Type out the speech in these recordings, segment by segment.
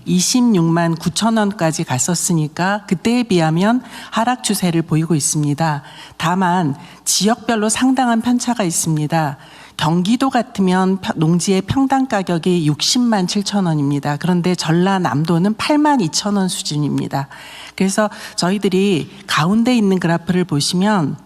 26만 9천 원까지 갔었으니까 그때에 비하면 하락 추세를 보이고 있습니다. 다만 지역별로 상당한 편차가 있습니다. 경기도 같으면 농지의 평당 가격이 60만 7천 원입니다. 그런데 전라남도는 8만 2천 원 수준입니다. 그래서 저희들이 가운데 있는 그래프를 보시면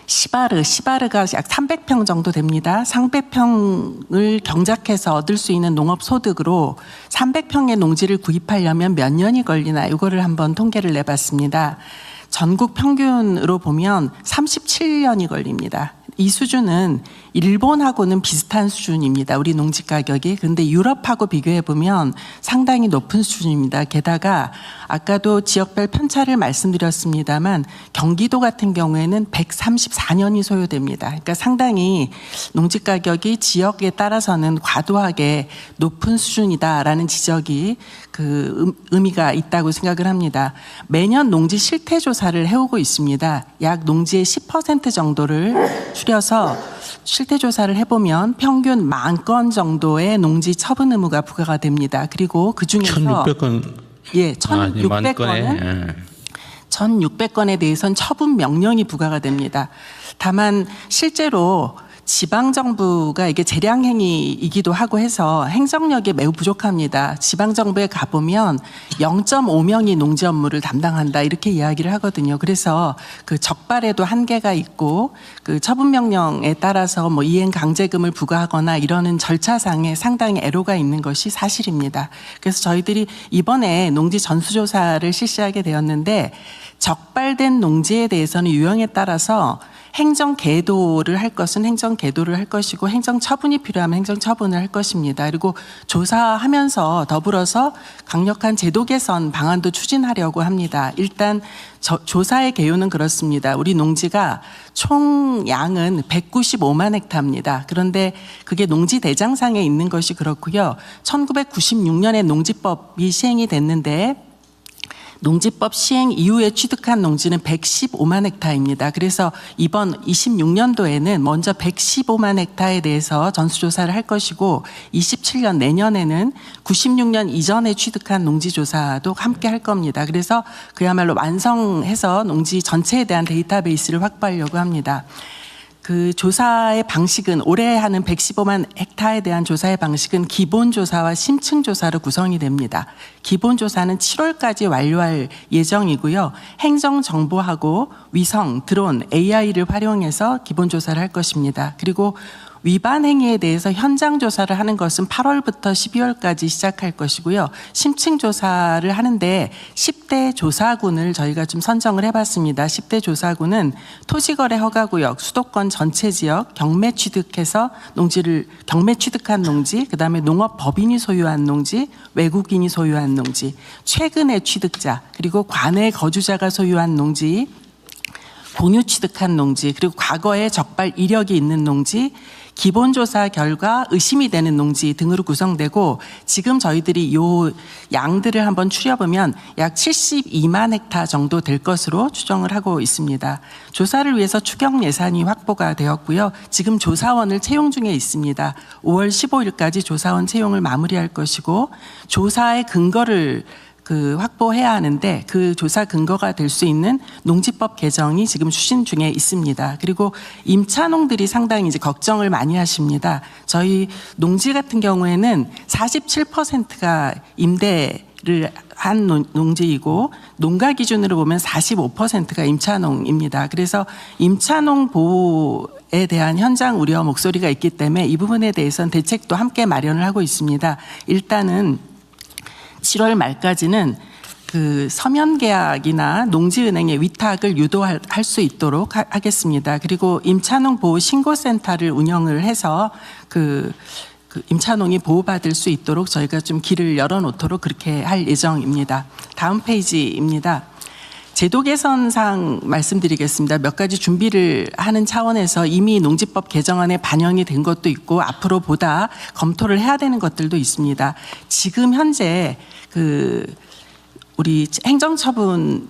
시바르가 약 300평 정도 됩니다. 300평을 경작해서 얻을 수 있는 농업 소득으로 300평의 농지를 구입하려면 몇 년이 걸리나 이거를 한번 통계를 내봤습니다. 전국 평균으로 보면 37년이 걸립니다. 이 수준은 일본하고는 비슷한 수준입니다. 우리 농지 가격이. 그런데 유럽하고 비교해 보면 상당히 높은 수준입니다. 게다가 아까도 지역별 편차를 말씀드렸습니다만 경기도 같은 경우에는 134년이 소요됩니다. 그러니까 상당히 농지 가격이 지역에 따라서는 과도하게 높은 수준이다라는 지적이 의미가 있다고 생각을 합니다. 매년 농지 실태 조사를 해오고 있습니다. 약 농지의 10% 정도를 줄여서 실태 조사를 해보면 평균 10,000건 정도의 농지 처분 의무가 부과가 됩니다. 그리고 그 중에서 1,600건. 예, 1,600건은 1,600건에 대해서는 처분 명령이 부과가 됩니다. 다만 실제로 지방정부가 이게 재량행위이기도 하고 해서 행정력이 매우 부족합니다. 지방정부에 가보면 0.5명이 농지 업무를 담당한다 이렇게 이야기를 하거든요. 그래서 그 적발에도 한계가 있고 그 처분명령에 따라서 뭐 이행 강제금을 부과하거나 이러는 절차상에 상당히 애로가 있는 것이 사실입니다. 그래서 저희들이 이번에 농지 전수조사를 실시하게 되었는데 적발된 농지에 대해서는 유형에 따라서 행정 계도를 할 것은 행정 계도를 할 것이고 행정 처분이 필요하면 행정 처분을 할 것입니다. 그리고 조사하면서 더불어서 강력한 제도 개선 방안도 추진하려고 합니다. 일단 조사의 개요는 그렇습니다. 우리 농지가 총 양은 195만 헥타입니다. 그런데 그게 농지 대장상에 있는 것이 그렇고요. 1996년에 농지법이 시행이 됐는데 농지법 시행 이후에 취득한 농지는 115만 헥타입니다. 그래서 이번 26년도에는 먼저 115만 헥타에 대해서 전수조사를 할 것이고 27년 내년에는 96년 이전에 취득한 농지조사도 함께 할 겁니다. 그래서 그야말로 완성해서 농지 전체에 대한 데이터베이스를 확보하려고 합니다. 그 조사의 방식은 올해 하는 115만 헥타에 대한 조사의 방식은 기본조사와 심층조사로 구성이 됩니다. 기본조사는 7월까지 완료할 예정이고요. 행정정보하고 위성, 드론, AI를 활용해서 기본조사를 할 것입니다. 그리고 위반 행위에 대해서 현장 조사를 하는 것은 8월부터 12월까지 시작할 것이고요. 심층 조사를 하는데 10대 조사군을 저희가 좀 선정을 해봤습니다. 10대 조사군은 토지거래 허가구역, 수도권 전체 지역, 경매 취득해서 경매 취득한 농지, 그다음에 농업법인이 소유한 농지, 외국인이 소유한 농지, 최근의 취득자, 그리고 관내 거주자가 소유한 농지, 공유 취득한 농지, 그리고 과거에 적발 이력이 있는 농지, 기본조사 결과 의심이 되는 농지 등으로 구성되고 지금 저희들이 요 양들을 한번 추려보면 약 72만 헥타 정도 될 것으로 추정을 하고 있습니다. 조사를 위해서 추경 예산이 확보가 되었고요. 지금 조사원을 채용 중에 있습니다. 5월 15일까지 조사원 채용을 마무리할 것이고 조사의 근거를 확보해야 하는데 그 조사 근거가 될 수 있는 농지법 개정이 지금 추진 중에 있습니다. 그리고 임차농들이 상당히 이제 걱정을 많이 하십니다. 저희 농지 같은 경우에는 47%가 임대를 한 농지이고 농가 기준으로 보면 45%가 임차농입니다. 그래서 임차농 보호에 대한 현장 우려 목소리가 있기 때문에 이 부분에 대해서는 대책도 함께 마련을 하고 있습니다. 일단은 7월 말까지는 그 서면 계약이나 농지은행의 위탁을 유도할 수 있도록 하겠습니다. 그리고 임차농 보호 신고센터를 운영을 해서 그 임차농이 보호받을 수 있도록 저희가 좀 길을 열어놓도록 그렇게 할 예정입니다. 다음 페이지입니다. 제도 개선상 말씀드리겠습니다. 몇 가지 준비를 하는 차원에서 이미 농지법 개정안에 반영이 된 것도 있고 앞으로 보다 검토를 해야 되는 것들도 있습니다. 지금 현재 우리 행정처분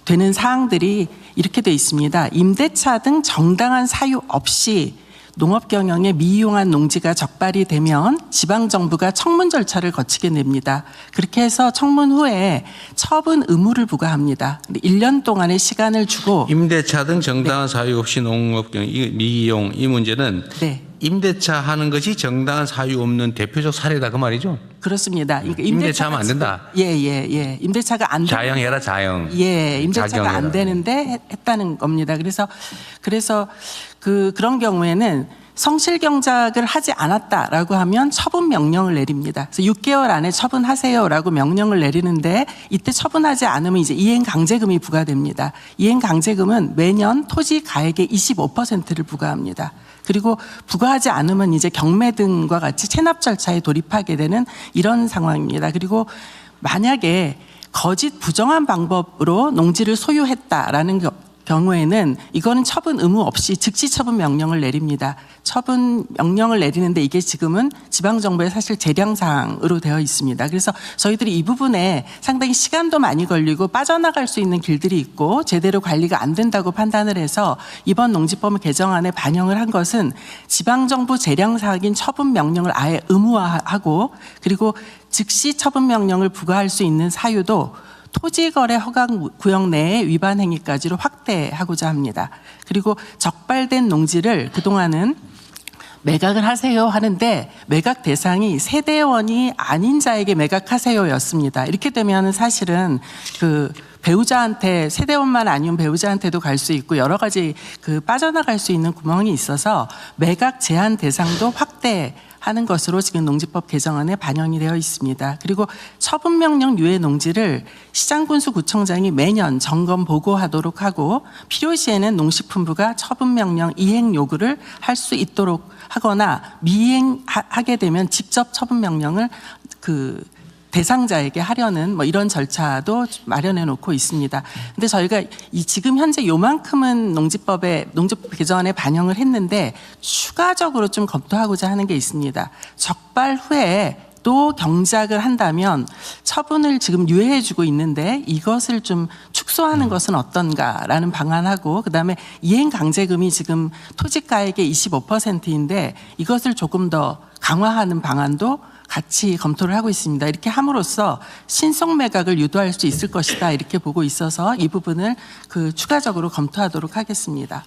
되는 사항들이 이렇게 돼 있습니다. 임대차 등 정당한 사유 없이 농업 경영에 미이용한 농지가 적발이 되면 지방정부가 청문 절차를 거치게 됩니다. 그렇게 해서 청문 후에 처분 의무를 부과합니다. 1년 동안의 시간을 주고 임대차 등 정당한 사유 없이 농업 경영 미이용 이 문제는 네. 임대차 하는 것이 정당한 사유 없는 대표적 사례다 그 말이죠. 그렇습니다. 그러니까 임대차 하면 안 된다. 예. 임대차가 안 자영해라 자영. 예, 임대차가 자경해라. 안 되는데 했다는 겁니다. 그래서 그런 경우에는 성실 경작을 하지 않았다라고 하면 처분 명령을 내립니다. 그래서 6개월 안에 처분하세요라고 명령을 내리는데 이때 처분하지 않으면 이제 이행 강제금이 부과됩니다. 이행 강제금은 매년 토지 가액의 25%를 부과합니다. 그리고 부과하지 않으면 이제 경매 등과 같이 체납 절차에 돌입하게 되는 이런 상황입니다. 그리고 만약에 거짓 부정한 방법으로 농지를 소유했다라는 경우에는 이거는 처분 의무 없이 즉시 처분 명령을 내립니다. 처분 명령을 내리는데 이게 지금은 지방정부의 사실 재량사항으로 되어 있습니다. 그래서 저희들이 이 부분에 상당히 시간도 많이 걸리고 빠져나갈 수 있는 길들이 있고 제대로 관리가 안 된다고 판단을 해서 이번 농지법 개정안에 반영을 한 것은 지방정부 재량사항인 처분 명령을 아예 의무화하고 그리고 즉시 처분 명령을 부과할 수 있는 사유도 토지거래 허가구역 내의 위반 행위까지로 확대하고자 합니다. 그리고 적발된 농지를 그동안은 매각을 하세요 하는데 매각 대상이 세대원이 아닌 자에게 매각하세요였습니다. 이렇게 되면 사실은 배우자한테 세대원만 아니면 배우자한테도 갈 수 있고 여러 가지 빠져나갈 수 있는 구멍이 있어서 매각 제한 대상도 확대하는 것으로 지금 농지법 개정안에 반영이 되어 있습니다. 그리고 처분명령 유예 농지를 시장군수구청장이 매년 점검 보고하도록 하고 필요시에는 농식품부가 처분명령 이행 요구를 할 수 있도록 하거나 미행하게 되면 직접 처분명령을 대상자에게 하려는 이런 절차도 마련해 놓고 있습니다. 근데 저희가 지금 현재 요만큼은 농지법 개정안에 반영을 했는데 추가적으로 좀 검토하고자 하는 게 있습니다. 적발 후에 또 경작을 한다면 처분을 지금 유예해 주고 있는데 이것을 좀 축소하는 것은 어떤가라는 방안하고 그다음에 이행 강제금이 지금 토지가액의 25%인데 이것을 조금 더 강화하는 방안도 같이 검토를 하고 있습니다. 이렇게 함으로써 신속 매각을 유도할 수 있을 것이다 이렇게 보고 있어서 이 부분을 추가적으로 검토하도록 하겠습니다.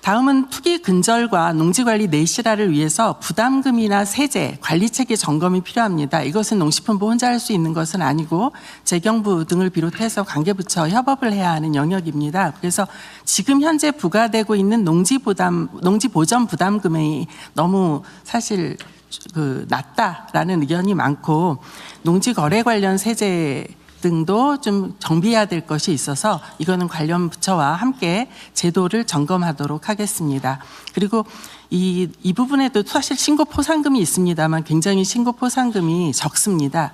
다음은 투기 근절과 농지관리 내실화를 위해서 부담금이나 세제, 관리체계 점검이 필요합니다. 이것은 농식품부 혼자 할 수 있는 것은 아니고 재경부 등을 비롯해서 관계부처 협업을 해야 하는 영역입니다. 그래서 지금 현재 부과되고 있는 농지보전 부담금이 너무 사실 낮다라는 의견이 많고 농지거래 관련 세제 등도 좀 정비해야 될 것이 있어서 이거는 관련 부처와 함께 제도를 점검하도록 하겠습니다. 그리고 이 부분에도 사실 신고 포상금이 있습니다만 굉장히 신고 포상금이 적습니다.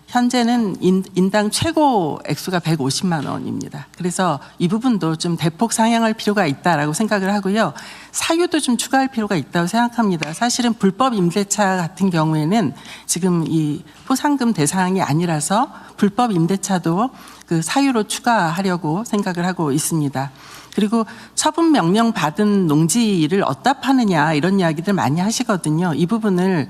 현재는 인당 최고 액수가 150만 원입니다. 그래서 이 부분도 좀 대폭 상향할 필요가 있다라고 생각을 하고요. 사유도 좀 추가할 필요가 있다고 생각합니다. 사실은 불법 임대차 같은 경우에는 지금 이 포상금 대상이 아니라서 불법 임대차도 사유로 추가하려고 생각을 하고 있습니다. 그리고 처분 명령 받은 농지를 어디다 파느냐 이런 이야기들 많이 하시거든요. 이 부분을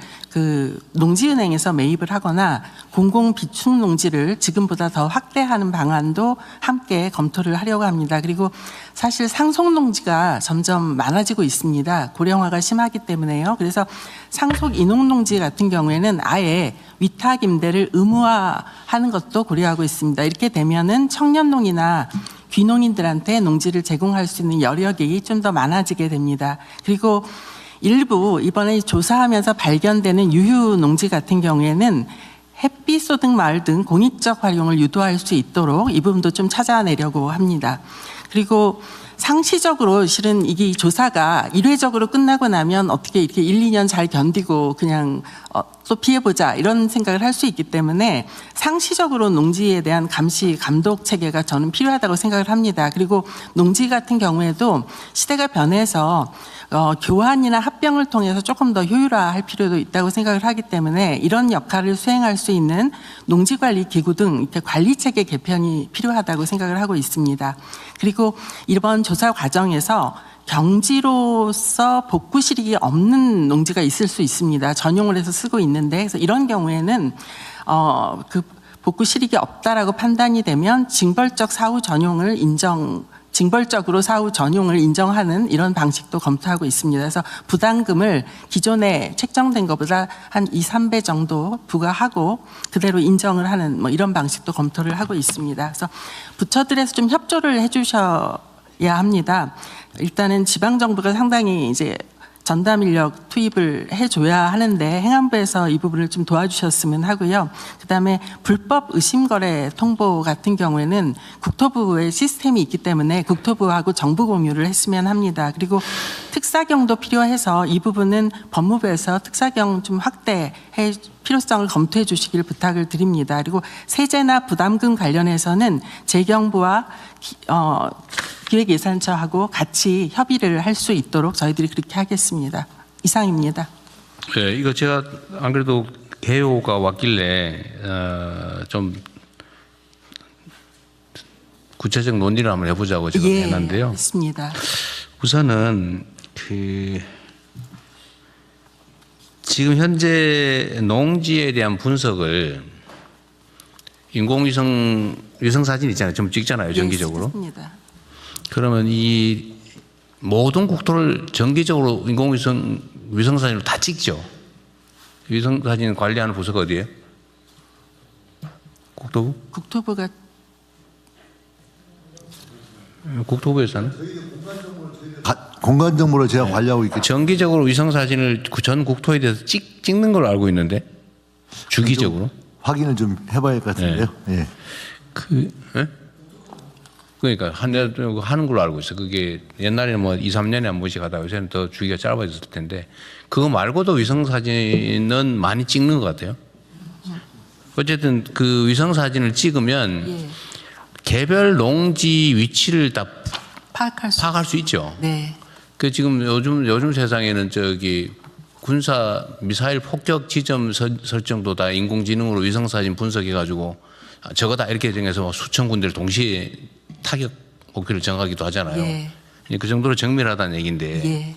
농지은행에서 매입을 하거나 공공 비축 농지를 지금보다 더 확대하는 방안도 함께 검토를 하려고 합니다. 그리고 사실 상속 농지가 점점 많아지고 있습니다. 고령화가 심하기 때문에요. 그래서 상속 인용 농지 같은 경우에는 아예 위탁 임대를 의무화하는 것도 고려하고 있습니다. 이렇게 되면은 청년농이나 귀농인들한테 농지를 제공할 수 있는 여력이 좀 더 많아지게 됩니다. 그리고 일부 이번에 조사하면서 발견되는 유휴 농지 같은 경우에는 햇빛 소득 마을 등 공익적 활용을 유도할 수 있도록 이 부분도 좀 찾아내려고 합니다. 그리고 상시적으로 실은 이게 조사가 일회적으로 끝나고 나면 어떻게 이렇게 1, 2년 잘 견디고 그냥 또 피해보자 이런 생각을 할 수 있기 때문에 상시적으로 농지에 대한 감시 감독 체계가 저는 필요하다고 생각을 합니다. 그리고 농지 같은 경우에도 시대가 변해서 교환이나 합병을 통해서 조금 더 효율화할 필요도 있다고 생각을 하기 때문에 이런 역할을 수행할 수 있는 농지관리기구 등 이렇게 관리체계 개편이 필요하다고 생각을 하고 있습니다. 그리고 이번 조사 과정에서 경지로서 복구 실익이 없는 농지가 있을 수 있습니다. 전용을 해서 쓰고 있는데, 그래서 이런 경우에는 그 복구 실익이 없다라고 판단이 되면 징벌적 사후 전용을 징벌적으로 사후 전용을 인정하는 이런 방식도 검토하고 있습니다. 그래서 부담금을 기존에 책정된 것보다 한 2, 3배 정도 부과하고 그대로 인정을 하는 뭐 이런 방식도 검토를 하고 있습니다. 그래서 부처들에서 좀 협조를 해주셔야 합니다. 일단은 지방정부가 상당히 이제 전담 인력 투입을 해줘야 하는데 행안부에서 이 부분을 좀 도와주셨으면 하고요. 그다음에 불법 의심거래 통보 같은 경우에는 국토부의 시스템이 있기 때문에 국토부하고 정부 공유를 했으면 합니다. 그리고 특사경도 필요해서 이 부분은 법무부에서 특사경 좀 확대해 필요성을 검토해 주시길 부탁을 드립니다. 그리고 세제나 부담금 관련해서는 재경부와 기획예산처하고 같이 협의를 할 수 있도록 저희들이 그렇게 하겠습니다. 이상입니다. 네, 이거 제가 안 그래도 개요가 왔길래 좀 구체적 논의를 한번 해보자고 제가 해놨는데요. 했습니다. 우선은 지금 현재 농지에 대한 분석을 인공위성 사진 있잖아요. 좀 찍잖아요. 정기적으로. 했습니다. 그러면 이 모든 국토를 정기적으로 인공위성 사진으로 다 찍죠. 위성 사진 관리하는 부서가 어디예요? 국토부? 국토부에서 하는? 공간 정보를 제가 관리하고 있겠죠. 정기적으로 위성 사진을 전 국토에 대해서 찍는 걸로 알고 있는데 주기적으로 확인을 좀 해봐야 할 것 같은데요. 예. 그러니까 하는 걸로 알고 있어. 그게 옛날에는 뭐 2, 3년에 한 번씩 하다가 요새는 더 주기가 짧아졌을 텐데 그거 말고도 위성 사진은 많이 찍는 것 같아요. 어쨌든 그 위성 사진을 찍으면 개별 농지 위치를 다 파악할 수 있죠. 네. 그 지금 요즘 세상에는 저기 군사 미사일 폭격 지점 설정도 다 인공지능으로 위성 사진 분석해 가지고 저거다 이렇게 정해서 수천 군데를 동시에 타격 목표를 정하기도 하잖아요. 예. 그 정도로 정밀하다는 얘기인데. 예.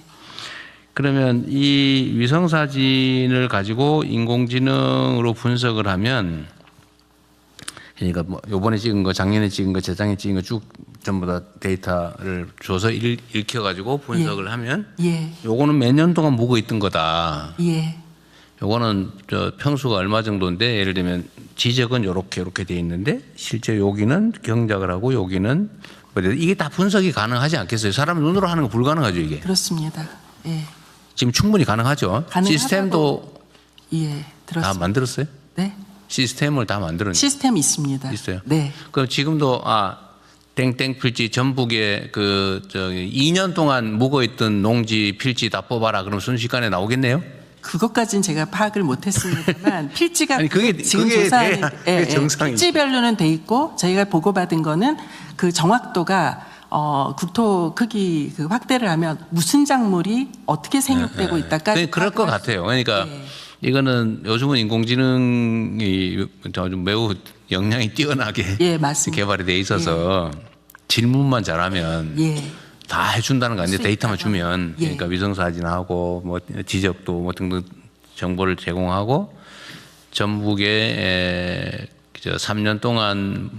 그러면 이 위성 사진을 가지고 인공지능으로 분석을 하면 그러니까 뭐 요번에 찍은 거, 작년에 찍은 거, 재작년에 찍은 거 쭉 전부 다 데이터를 줘서 읽혀 가지고 분석을 하면 요거는 몇 년 동안 묵어 있던 거다. 요거는 저 평수가 얼마 정도인데 예를 들면 지적은 요렇게 돼 있는데 실제 여기는 경작을 하고 여기는 이게 다 분석이 가능하지 않겠어요? 사람 눈으로 하는 거 불가능하죠, 이게. 그렇습니다. 예. 지금 충분히 가능하죠. 시스템도 들었습니다. 다 만들었어요? 네. 시스템을 다 만들었는데. 시스템 있습니다. 있어요. 네. 그럼 지금도 땡땡 필지 전북에 2년 동안 묵어 있던 농지 필지 다 뽑아라. 그럼 순식간에 나오겠네요? 그것까지는 제가 파악을 못했습니다만 필지가 아니, 지금 조사하는 정상이죠. 필지별로는 돼 있고 저희가 보고받은 거는 그 정확도가 국토 크기 그 확대를 하면 무슨 작물이 어떻게 생육되고 있다까지 그럴 것 같아요. 그러니까 이거는 요즘은 인공지능이 좀 매우 역량이 뛰어나게 개발이 돼 있어서 질문만 잘하면 다 해준다는 거 아니에요. 데이터만 주면 그러니까 위성 사진하고 뭐 지적도 뭐 등등 정보를 제공하고 전북에 3년 동안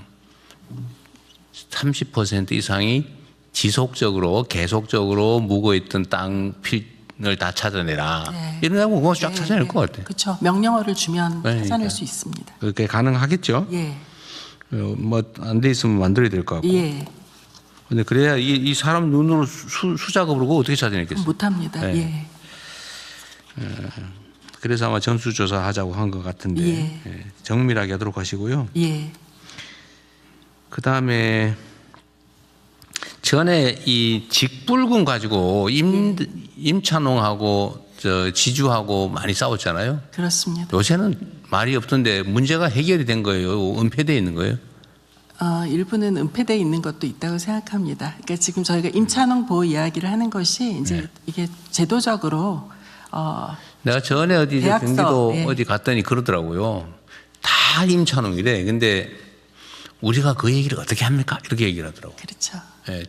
30% 이상이 지속적으로 계속적으로 묵어있던 땅을 다 찾아내라. 이러면 그거 쫙 찾아낼 것 같아요. 그렇죠. 명령어를 주면 찾아낼 수 있습니다. 그렇게 가능하겠죠. 뭐 안 돼 있으면 만들어야 될 것 같고. 근데 그래야 이 사람 눈으로 수작업으로 그거 어떻게 찾아내겠어요? 못합니다. 그래서 아마 전수조사 하자고 한 것 같은데 정밀하게 하도록 하시고요. 그 다음에 전에 이 직불금 가지고 임차농하고 지주하고 많이 싸웠잖아요. 그렇습니다. 요새는 말이 없던데 문제가 해결이 된 거예요? 은폐되어 있는 거예요? 일부는 은폐되어 있는 것도 있다고 생각합니다. 그러니까 지금 저희가 임차농 보호 이야기를 하는 것이 이제 이게 제도적으로 내가 전에 어디 경기도 어디 갔더니 그러더라고요. 다 임차농이래. 근데 우리가 그 얘기를 어떻게 합니까? 이렇게 얘기를 하더라고. 그렇죠. 예,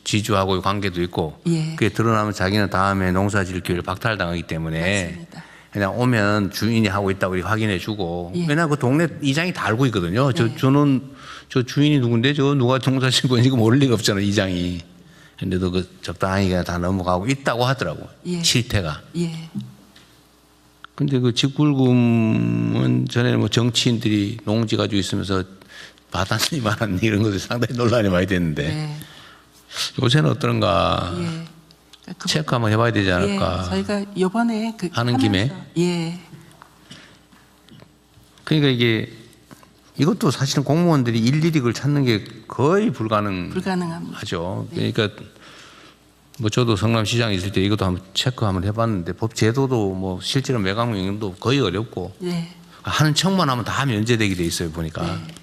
지주하고의 관계도 있고 예. 그게 드러나면 자기는 다음에 농사질 기회를 박탈당하기 때문에 맞습니다. 그냥 오면 주인이 하고 있다고 이렇게 확인해 주고 예. 왜냐하면 그 동네 이장이 다 알고 있거든요. 저 주인이 누군데 저 누가 농사 짓고 있는지 모를 리가 없잖아요. 이장이. 근데도 그 적당히 그냥 다 넘어가고 있다고 하더라고. 예. 실태가. 예. 근데 그 직불금은 전에는 뭐 정치인들이 농지 가지고 있으면서 받았니 말았니 이런 것들 상당히 논란이 많이 됐는데 네. 요새는 어떤가 예. 체크 한번 해봐야 되지 않을까. 예. 저희가 이번에 하는 김에? 예. 그러니까 이게 이것도 사실은 공무원들이 일일이 그걸 찾는 게 거의 불가능하죠. 불가능합니다. 그러니까 뭐 저도 성남시장 있을 때 이것도 한번 체크 한번 해봤는데 법 제도도 뭐 실제로 매각 명령도 거의 어렵고 예. 하는 척만 하면 다 면제되게 돼 있어요 보니까. 네.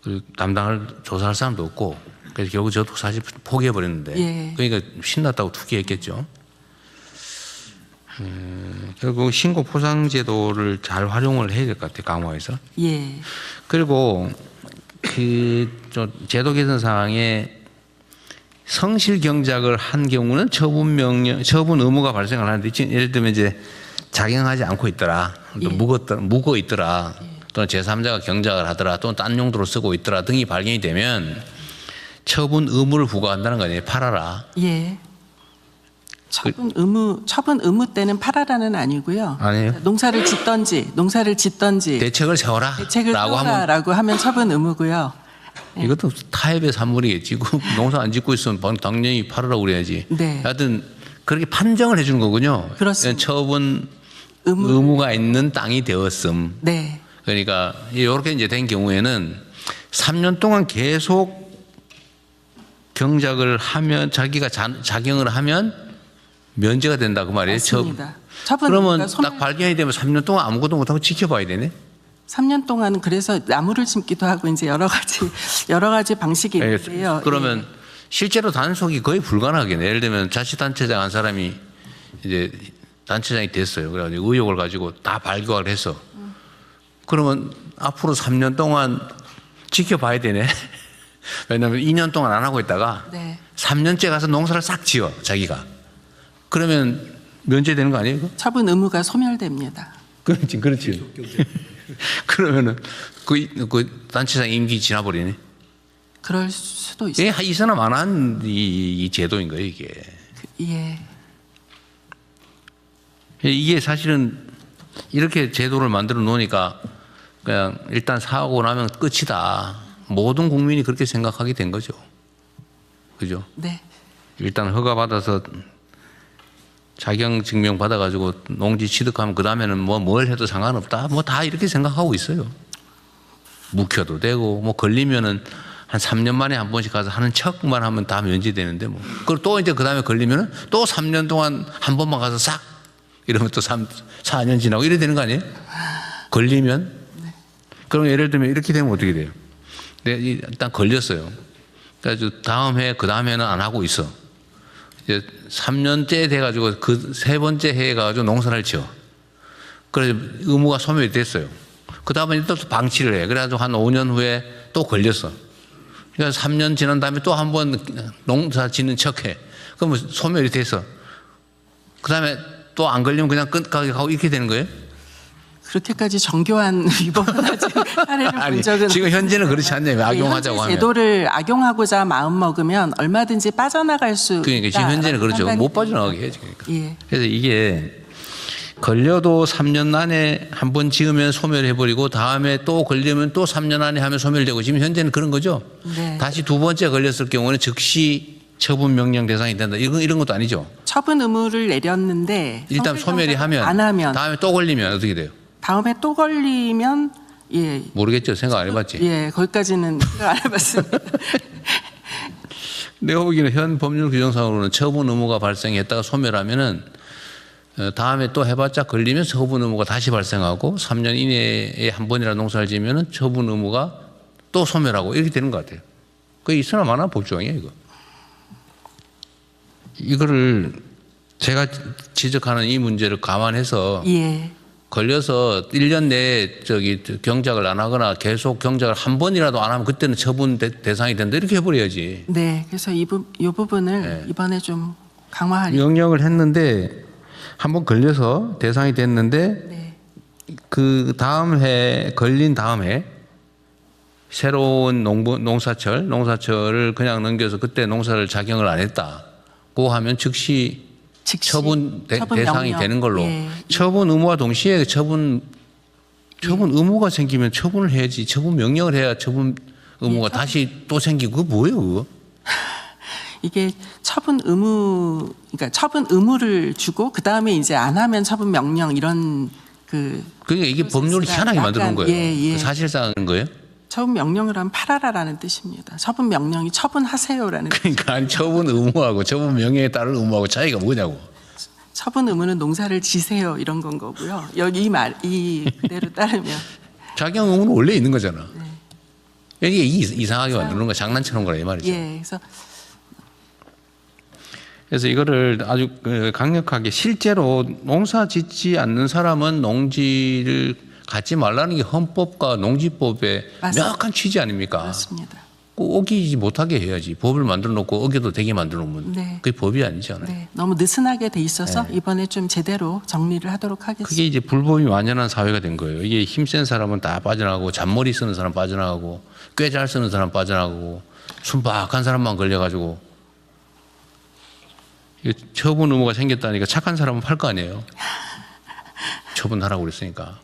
그 담당을 조사할 사람도 없고 그래서 결국 저도 사실 포기해 버렸는데 예. 그러니까 신났다고 투기했겠죠. 결국 신고 포상 제도를 잘 활용을 해야 될 것 같아요 강화에서. 예. 그리고 저 제도 개선 사항에 성실 경작을 한 경우는 처분 의무가 발생을 하는데 예를 들면 이제 작용하지 않고 있더라, 또 예. 묵어 있더라, 또는 제3자가 경작을 하더라, 또는 딴 용도로 쓰고 있더라 등이 발견이 되면 처분 의무를 부과한다는 거 아니에요. 팔아라. 예. 처분 의무 때는 팔아라는 아니고요. 아니에요. 농사를 짓던지 대책을 세워라. 대책을 라고 하면 세워라라고 하면 처분 의무고요. 이것도 타협의 산물이겠지. 농사 안 짓고 있으면 당연히 팔으라고 그래야지. 네. 하여튼 그렇게 판정을 해주는 거군요. 그렇습니다. 처분 의무가 있는 땅이 되었음. 네. 그러니까 이렇게 이제 된 경우에는 3년 동안 계속 경작을 하면 자기가 작용을 하면 면제가 된다 그 말이에요. 맞습니다. 처분 그러면 의무가 딱 발견이 되면 3년 동안 아무것도 못하고 지켜봐야 되네. 3년 동안 그래서 나무를 심기도 하고 이제 여러 가지 방식이 있는데요. 그러면 예. 실제로 단속이 거의 불가능하겠네. 예를 들면 자치단체장 한 사람이 이제 단체장이 됐어요. 그래가지고 의혹을 가지고 다 발견을 해서 그러면 앞으로 3년 동안 지켜봐야 되네. 왜냐하면 2년 동안 안 하고 있다가 네. 3년째 가서 농사를 싹 지어 자기가. 그러면 면제되는 거 아니에요? 이거? 처분 의무가 소멸됩니다. 그렇지. 그러면은 그 단체장 임기 지나버리네. 그럴 수도 있어요. 예, 이 사람 안 한 이 제도인 거예요, 이게. 예. 이게 사실은 이렇게 제도를 만들어 놓으니까 그냥 일단 사고 나면 끝이다. 모든 국민이 그렇게 생각하게 된 거죠. 그죠? 네. 일단 허가 받아서 자격 증명 받아가지고 농지 취득하면 그 다음에는 뭘 해도 상관없다. 뭐 다 이렇게 생각하고 있어요. 묵혀도 되고 뭐 걸리면은 한 3년 만에 한 번씩 가서 하는 척만 하면 다 면제되는데 뭐. 그리고 또 이제 그 다음에 걸리면은 또 3년 동안 한 번만 가서 싹 이러면 또 4년 지나고 이래 되는 거 아니에요? 걸리면? 그럼 예를 들면 이렇게 되면 어떻게 돼요? 일단 걸렸어요. 그래서 다음 해, 그 다음 해는 안 하고 있어. 이제 3년째 돼가지고 그 세 번째 해에 가가지고 농사를 지어. 그래서 의무가 소멸이 됐어요. 그 다음에 또 방치를 해. 그래가지고 한 5년 후에 또 걸렸어. 그래서 3년 지난 다음에 또 한 번 농사 짓는 척 해. 그러면 소멸이 됐어. 그 다음에 또 안 걸리면 그냥 끝까지 가고 이렇게 되는 거예요? 그렇게까지 정교한 위법은 아직 사례를 본 적은 지금 현재는 그렇지 않냐면 악용하자고 현재 하면. 제도를 악용하고자 마음 먹으면 얼마든지 빠져나갈 수 그러니까 있다. 지금 현재는 그렇죠. 못 빠져나가게 해야지. 그러니까. 예. 그래서 이게 걸려도 3년 안에 한 번 지으면 소멸해버리고 다음에 또 걸리면 또 3년 안에 하면 소멸되고 지금 현재는 그런 거죠. 네. 다시 두 번째 걸렸을 경우는 즉시 처분 명령 대상이 된다. 이런 것도 아니죠. 처분 의무를 내렸는데 일단 소멸이 하면 안 하면 다음에 또 걸리면 어떻게 돼요? 다음에 또 걸리면 예. 모르겠죠. 생각 안 해봤지. 예, 거기까지는 생각 안 해봤습니다. 내가 보기에는 현 법률 규정상으로는 처분 의무가 발생했다가 소멸하면은 다음에 또 해봤자 걸리면 처분 의무가 다시 발생하고 3년 이내에 한 번이라 농사를 지으면은 처분 의무가 또 소멸하고 이렇게 되는 것 같아요. 그게 있으나 마나 법조항이에요, 이거. 이거를 제가 지적하는 이 문제를 감안해서 예. 걸려서 1년 내에 경작을 안 하거나 계속 경작을 한 번이라도 안 하면 그때는 처분 대상이 된다 이렇게 해버려야지. 네, 그래서 이 부분을 네. 이번에 좀 강화하려고. 명령을 했는데 한 번 걸려서 대상이 됐는데 네, 그 다음 해 걸린 다음 해 새로운 농사철을 그냥 넘겨서 그때 농사를 작용을 안 했다고 하면 즉시 처분 대상이 명령. 되는 걸로. 예. 처분 의무와 동시에 처분 의무가 생기면 처분을 해야지. 처분 명령을 해야 처분 의무가 다시 또 생기고 그거 뭐예요 그거? 이게 처분 의무를 주고 그 다음에 이제 안 하면 처분 명령 이런 그러니까 이게 법률을 프로세스가 희한하게 만들어 놓은 거예요. 예, 예. 그 사실상 하는 거예요? 처분 명령을 하면 팔아라라는 뜻입니다. 처분 명령이 처분하세요라는 그러니까 아니, 처분 의무하고 처분 명령에 따른 의무하고 차이가 뭐냐고. 처분 의무는 농사를 지세요 이런 건 거고요. 여기 이 그대로 따르면 작용 의무는 원래 있는 거잖아. 이게 이상하게 만드는 거 장난처럼 거라 이 말이죠. 예, 그래서 이거를 아주 강력하게 실제로 농사 짓지 않는 사람은 농지를 갖지 말라는 게 헌법과 농지법의 맞습니다. 명확한 취지 아닙니까? 그렇습니다. 꼭 어기지 못하게 해야지. 법을 만들어 놓고 어겨도 되게 만들어 놓으면 네. 그게 법이 아니잖아요. 네, 너무 느슨하게 돼 있어서 이번에 좀 제대로 정리를 하도록 하겠습니다. 그게 이제 불법이 완연한 사회가 된 거예요. 이게 힘센 사람은 다 빠져나가고 잔머리 쓰는 사람 빠져나가고 꽤 잘 쓰는 사람 빠져나가고 순박한 사람만 걸려가지고 이게 처분 의무가 생겼다니까 착한 사람은 팔 거 아니에요. 처분하라고 그랬으니까.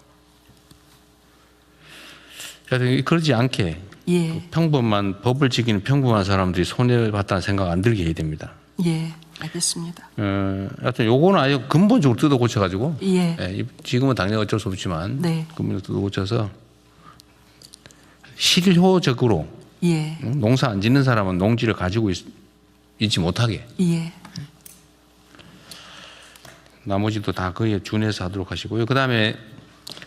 그래서 그러지 않게 예, 평범한 법을 지키는 평범한 사람들이 손해봤다는 생각 안 들게 해야 됩니다. 예, 알겠습니다. 하여튼 요거는 아예 근본적으로 뜯어 고쳐가지고 예, 지금은 당연히 어쩔 수 없지만 네. 근본적으로 뜯어 고쳐서 실효적으로 예, 농사 안 짓는 사람은 농지를 가지고 있지 못하게 예, 나머지도 다 그에 준해서 하도록 하시고요. 그다음에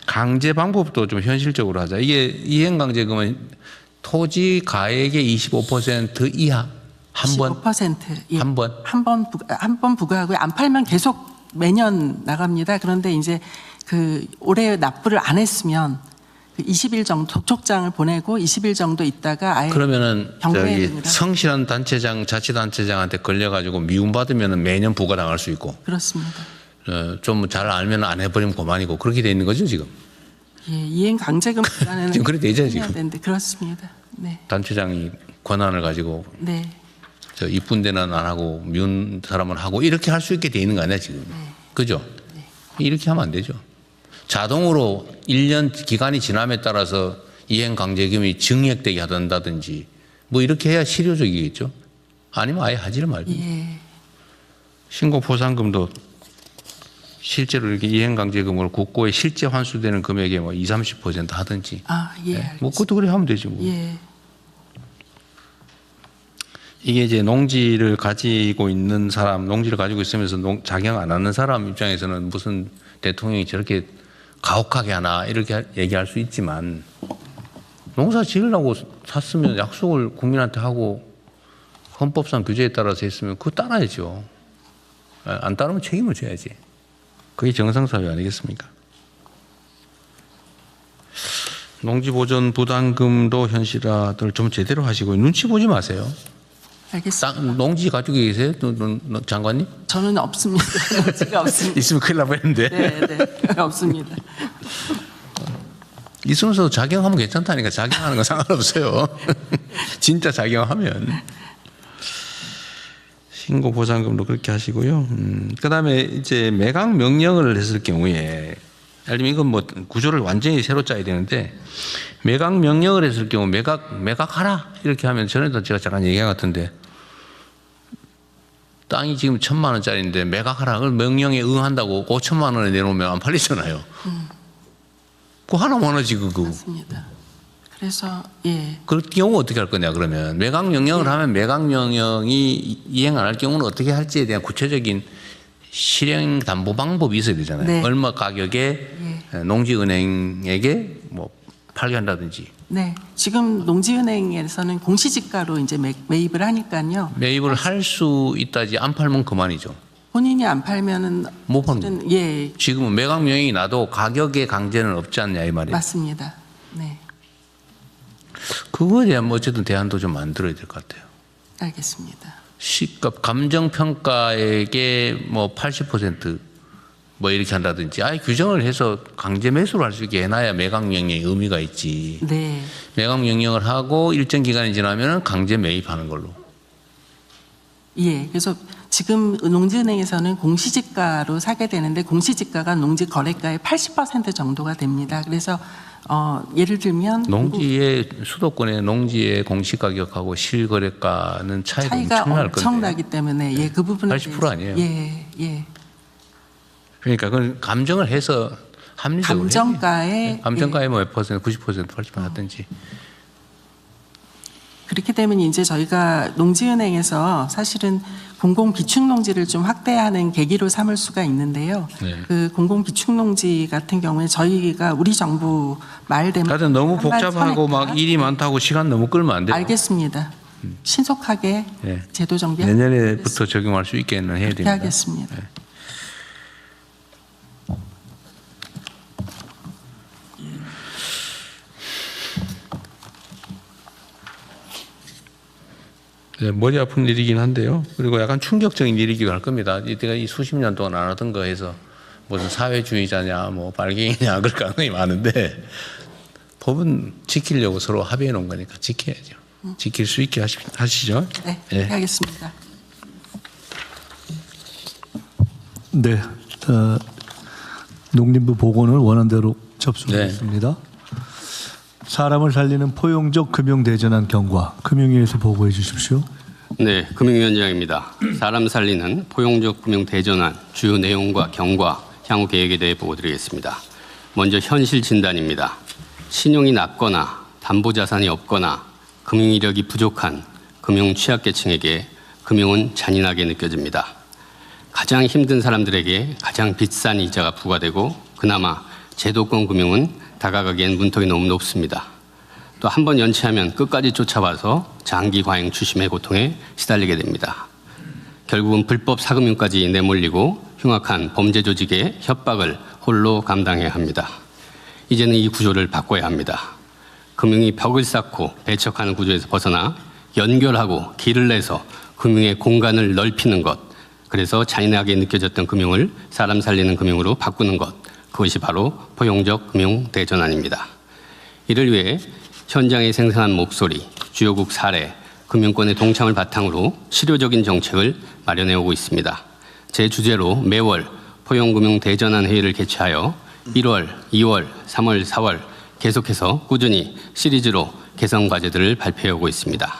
강제 방법도 좀 현실적으로 하자. 이게 이행강제금은 토지 가액의 25% 이하 한 번 15%. 예. 한 번. 한 번 부과하고요. 안 팔면 계속 매년 나갑니다. 그런데 이제 올해 납부를 안 했으면 20일 정도 독촉장을 보내고 20일 정도 있다가 아예 그러면은 경매에 저기 성실한 단체장, 자치단체장한테 걸려가지고 미움받으면은 매년 부과당할 수 있고 그렇습니다. 좀 잘 알면 안 해버리면 그만이고 그렇게 돼 있는 거죠 지금. 예, 이행 강제금보다는 지금 그렇게 되죠, 해야 지금. 되는데 그렇습니다. 네, 단체장이 권한을 가지고 네, 저 이쁜 데는 안 하고 미운 사람은 하고 이렇게 할 수 있게 돼 있는 거 아니야 지금. 그죠? 이렇게 하면 안 되죠. 자동으로 1년 기간이 지남에 따라서 이행강제금이 증액되게 한다든지 뭐 이렇게 해야 실효적이겠죠. 아니면 아예 하지를 말고. 예, 신고보상금도 실제로 이렇게 이행강제금으로 국고에 실제 환수되는 금액의 뭐 20, 30% 하든지. 아, 예, 뭐 그것도 그래 하면 되지 뭐. 예, 이게 이제 농지를 가지고 있는 사람, 농지를 가지고 있으면서 작용 안 하는 사람 입장에서는 무슨 대통령이 저렇게 가혹하게 하나 이렇게 얘기할 수 있지만 농사 지으려고 샀으면 약속을 국민한테 하고 헌법상 규제에 따라서 했으면 그거 따라야죠. 안 따르면 책임을 져야지. 그게 정상사회 아니겠습니까? 농지보전 부담금도 현실화를 좀 제대로 하시고 눈치 보지 마세요. 알겠습니다. 농지 가지고 계세요? 장관님? 저는 없습니다. 농지가 없습니다. 있으면 큰일 날 뻔했는데. 네, 네, 없습니다. 있으면서 작용하면 괜찮다니까. 작용하는 건 상관없어요. 진짜 작용하면. 신고 보상금도 그렇게 하시고요. 그다음에 이제 매각 명령을 했을 경우에, 예를 들면 이건 뭐 구조를 완전히 새로 짜야 되는데 매각 명령을 했을 경우 매각하라 이렇게 하면 전에도 제가 잠깐 얘기한 것 같은데 땅이 지금 1,000만 원짜리인데 매각하라 그걸 명령에 응한다고 5천만 원에 내놓으면 안 팔리잖아요. 그거 하나만 하지 그거. 맞습니다. 그래서 예, 그럴 경우 어떻게 할 거냐 그러면 매각 명령을 하면 매각 명령이 이행 안 할 경우는 어떻게 할지에 대한 구체적인 실행 담보 방법이 있어야 되잖아요. 네. 얼마 가격에 농지은행에게 뭐 팔게 한다든지. 네. 지금 농지은행에서는 공시지가로 이제 매입을 하니까요. 매입을 할 수 있다지 안 팔면 그만이죠. 본인이 안 팔면은 못 파는 사실은 예, 지금은 매각 명령이 나도 가격의 강제는 없지 않냐 이 말이에요. 맞습니다. 네, 그거에 대한 뭐 어쨌든 대안도 좀 만들어야 될 것 같아요. 알겠습니다. 시값 감정평가액의 뭐 80% 뭐 이렇게 한다든지 아예 규정을 해서 강제 매수를 할 수 있게 해놔야 매각 명령의 의미가 있지. 네, 매각 명령을 하고 일정 기간이 지나면은 강제 매입하는 걸로. 예. 그래서 지금 농지은행에서는 공시지가로 사게 되는데 공시지가가 농지 거래가의 80% 정도가 됩니다. 그래서 예를 들면 농지의 수도권의 농지의 공시가격하고 실거래가는 차이가 엄청날 건데. 엄청나기 때문에 예, 그 부분에 80% 아니에요? 예, 예. 그러니까 그건 감정을 해서 합리적으로 감정가에 감정가에 뭐 몇 퍼센트, 90%, 80% 하든지. 그렇게 되면 이제 저희가 농지은행에서 사실은 공공기축농지를 좀 확대하는 계기로 삼을 수가 있는데요. 네. 그 공공기축농지 같은 경우에 저희가 우리 정부 말 되면 다들 너무 복잡하고 막 일이 많다고 시간 너무 끌면 안 돼요. 알겠습니다. 신속하게 네. 제도 정비 내년에부터 적용할 수 있게는 해야 됩니다. 하겠습니다. 네. 네, 머리 아픈 일이긴 한데요. 그리고 약간 충격적인 일이기도 할 겁니다. 이때가 이 수십 년 동안 안 하던 거 해서 무슨 사회주의자냐, 뭐 빨갱이냐 그럴 가능성이 많은데 법은 지키려고 서로 합의해 놓은 거니까 지켜야죠. 지킬 수 있게 하시죠. 네, 네. 하겠습니다. 네. 농림부 보건을 원안대로 접수하겠습니다. 사람을 살리는 포용적 금융대전환 경과 금융위에서 보고해 주십시오. 네, 금융위원장입니다. 사람 살리는 포용적 금융 대전환 주요 내용과 경과 향후 계획에 대해 보고드리겠습니다. 먼저 현실 진단입니다. 신용이 낮거나 담보자산이 없거나 금융 이력이 부족한 금융 취약계층에게 금융은 잔인하게 느껴집니다. 가장 힘든 사람들에게 가장 비싼 이자가 부과되고 그나마 제도권 금융은 다가가기엔 문턱이 너무 높습니다. 또 한 번 연체하면 끝까지 쫓아와서 장기 과잉 추심의 고통에 시달리게 됩니다. 결국은 불법 사금융까지 내몰리고 흉악한 범죄 조직의 협박을 홀로 감당해야 합니다. 이제는 이 구조를 바꿔야 합니다. 금융이 벽을 쌓고 배척하는 구조에서 벗어나 연결하고 길을 내서 금융의 공간을 넓히는 것, 그래서 잔인하게 느껴졌던 금융을 사람 살리는 금융으로 바꾸는 것, 그것이 바로 포용적 금융 대전환입니다. 이를 위해 현장에 생생한 목소리, 주요국 사례, 금융권의 동참을 바탕으로 실효적인 정책을 마련해 오고 있습니다. 제 주제로 매월 포용금융 대전환 회의를 개최하여 1월, 2월, 3월, 4월 계속해서 꾸준히 시리즈로 개선 과제들을 발표해 오고 있습니다.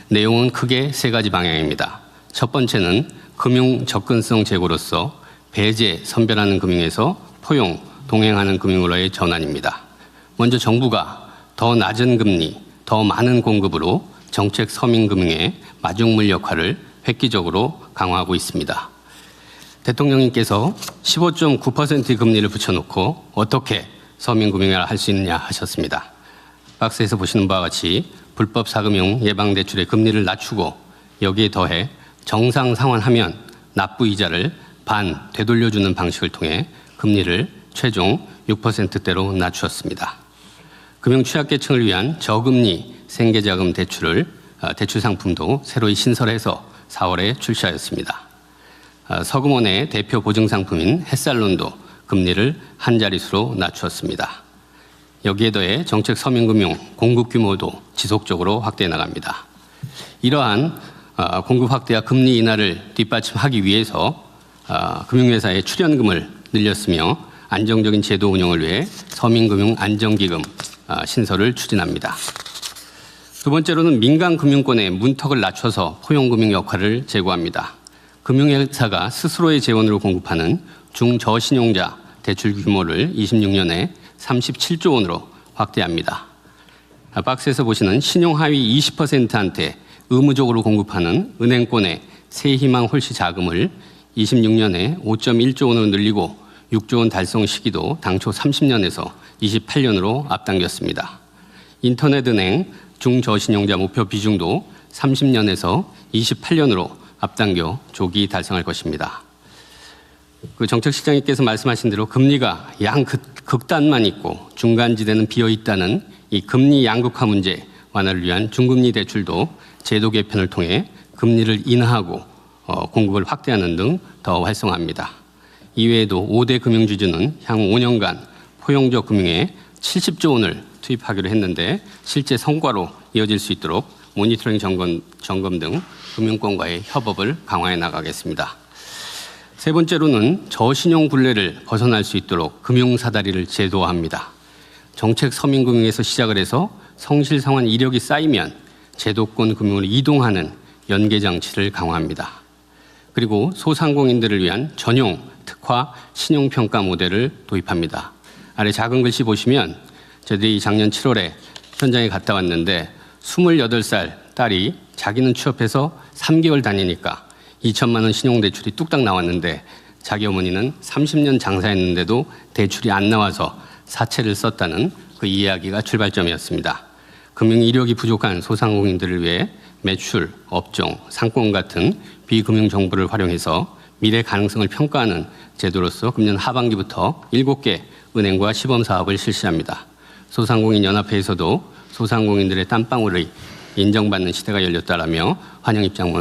내용은 크게 세 가지 방향입니다. 첫 번째는 금융 접근성 제고로서 배제, 선별하는 금융에서 포용, 동행하는 금융으로의 전환입니다. 먼저 정부가 더 낮은 금리, 더 많은 공급으로 정책 서민금융의 마중물 역할을 획기적으로 강화하고 있습니다. 대통령님께서 15.9%의 금리를 붙여놓고 어떻게 서민금융을 할 수 있느냐 하셨습니다. 박스에서 보시는 바와 같이 불법 사금융 예방대출의 금리를 낮추고 여기에 더해 정상 상환하면 납부 이자를 반 되돌려주는 방식을 통해 금리를 최종 6%대로 낮추었습니다. 금융 취약계층을 위한 저금리 생계자금 대출 상품도 새로이 신설해서 4월에 출시하였습니다. 서금원의 대표 보증상품인 햇살론도 금리를 한 자릿수로 낮추었습니다. 여기에 더해 정책 서민금융 공급 규모도 지속적으로 확대해 나갑니다. 이러한 공급 확대와 금리 인하를 뒷받침하기 위해서 금융회사의 출연금을 늘렸으며 안정적인 제도 운영을 위해 서민금융 안정기금 신설을 추진합니다. 두 번째로는 민간금융권의 문턱을 낮춰서 포용금융 역할을 제고합니다. 금융회사가 스스로의 재원으로 공급하는 중저신용자 대출 규모를 26년에 37조 원으로 확대합니다. 박스에서 보시는 신용하위 20%한테 의무적으로 공급하는 은행권의 세희망 홀시 자금을 26년에 5.1조 원으로 늘리고 6조 원 달성 시기도 당초 30년에서 28년으로 앞당겼습니다. 인터넷은행 중저신용자 목표 비중도 30년에서 28년으로 앞당겨 조기 달성할 것입니다. 그 정책실장님께서 말씀하신 대로 금리가 극단만 있고 중간지대는 비어 있다는 이 금리 양극화 문제 완화를 위한 중금리 대출도 제도 개편을 통해 금리를 인하하고 공급을 확대하는 등 더 활성화합니다. 이외에도 5대 금융주주는 향후 5년간 포용적 금융에 70조 원을 투입하기로 했는데 실제 성과로 이어질 수 있도록 모니터링 점검 등 금융권과의 협업을 강화해 나가겠습니다. 세 번째로는 저신용 굴레를 벗어날 수 있도록 금융사다리를 제도화합니다. 정책 서민금융에서 시작을 해서 성실성한 이력이 쌓이면 제도권 금융으로 이동하는 연계장치를 강화합니다. 그리고 소상공인들을 위한 전용 특화 신용평가 모델을 도입합니다. 아래 작은 글씨 보시면 저희들이 작년 7월에 현장에 갔다 왔는데 28살 딸이 자기는 취업해서 3개월 다니니까 2천만 원 신용대출이 뚝딱 나왔는데 자기 어머니는 30년 장사했는데도 대출이 안 나와서 사채를 썼다는 그 이야기가 출발점이었습니다. 금융 이력이 부족한 소상공인들을 위해 매출, 업종, 상권 같은 비금융 정보를 활용해서 미래 가능성을 평가하는 제도로서 금년 하반기부터 7개 은행과 시범 사업을 실시합니다. 소상공인 연합회에서도 소상공인들의 땀방울이 인정받는 시대가 열렸다라며 환영 입장문을